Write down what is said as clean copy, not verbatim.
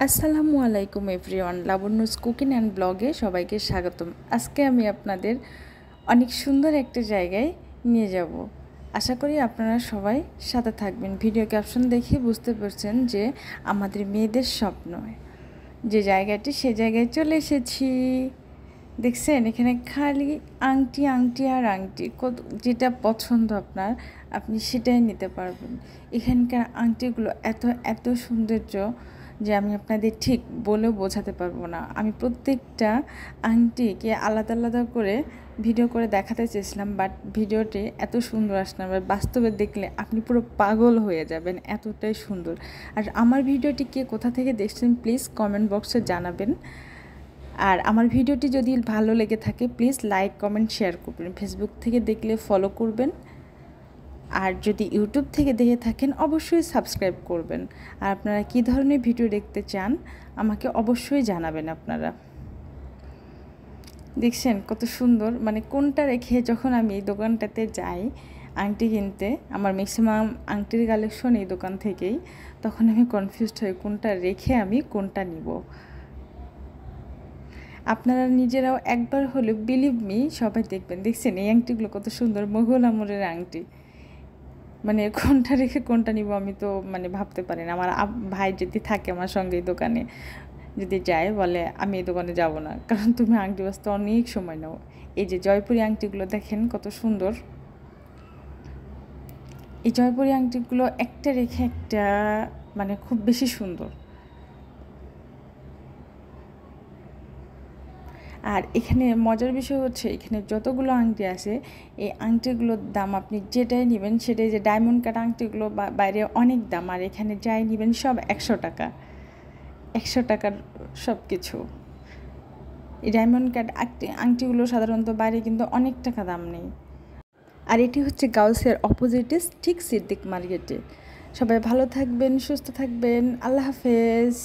আসসালামু আলাইকুম everyone, Labanya's cooking and ব্লগে সবাইকে স্বাগতম। আজকে আমি আপনাদের অনেক সুন্দর একটা জায়গায় নিয়ে যাব। আশা করি আপনারা সবাই সাথে থাকবেন। ভিডিও ক্যাপশন দেখে বুঝতে পারছেন যে আমাদের মেয়েদের স্বপ্ন যে জায়গাটি, সে জায়গায় চলে এসেছি। দেখছেন এখানে খালি আংটি আংটি আর আংটি, যেটা পছন্দ আপনার আপনি সেটাই নিতে পারবেন। এখানকার আংটিগুলো এত এত সৌন্দর্য যে আমি আপনাদের ঠিক বলেও বোঝাতে পারবো না। আমি প্রত্যেকটা আংটিকে আলাদা আলাদা করে ভিডিও করে দেখাতে চেয়েছিলাম, বাট ভিডিওটি এত সুন্দর আসলে বাস্তবে দেখলে আপনি পুরো পাগল হয়ে যাবেন, এতটাই সুন্দর। আর আমার ভিডিওটি কে কোথা থেকে দেখছেন প্লিজ কমেন্ট বক্সে জানাবেন। আর আমার ভিডিওটি যদি ভালো লেগে থাকে প্লিজ লাইক কমেন্ট শেয়ার করবেন। ফেসবুক থেকে দেখলে ফলো করবেন, আর যদি ইউটিউব থেকে দেখে থাকেন অবশ্যই সাবস্ক্রাইব করবেন। আর আপনারা কী ধরনের ভিডিও দেখতে চান আমাকে অবশ্যই জানাবেন। আপনারা দেখছেন কত সুন্দর, মানে কোনটা রেখে যখন আমি এই দোকানটাতে যাই আংটি কিনতে, আমার ম্যাক্সিমাম আংটির কালেকশন এই দোকান থেকেই, তখন আমি কনফিউজড হই কোনটা রেখে আমি কোনটা নিব। আপনারা নিজেরাও একবার হলে বিলিভ মি সবাই দেখবেন। দেখছেন এই আংটিগুলো কত সুন্দর, মোগল আমলের আংটি, মানে কোনটা রেখে কোনটা নিব আমি তো মানে ভাবতে পারি না। আমার ভাই যদি থাকে আমার সঙ্গে এই দোকানে, যদি যায় বলে আমি এই দোকানে যাব না, কারণ তুমি আংটি বাজতে অনেক সময় নাও। এই যে জয়পুরি আংটিগুলো দেখেন কত সুন্দর। এই জয়পুরি আংটিগুলো একটা রেখে একটা মানে খুব বেশি সুন্দর। আর এখানে মজার বিষয় হচ্ছে এখানে যতগুলো আংটি আছে এই আংটিগুলোর দাম আপনি যেটাই নেবেন সেটাই, যে ডায়মন্ড কাট আংটিগুলো বাইরে অনেক দাম, আর এখানে যাই নেবেন সব 100 টাকা, 100 টাকার সব কিছু। এই ডায়মন্ড কাট আংটিগুলো সাধারণত বাইরে কিন্তু অনেক টাকা দাম নেই। আর এটি হচ্ছে গার্লসের অপোজিটে ঠিক সিদ্দিক মার্কেটে। সবাই ভালো থাকবেন, সুস্থ থাকবেন, আল্লাহ হাফেজ।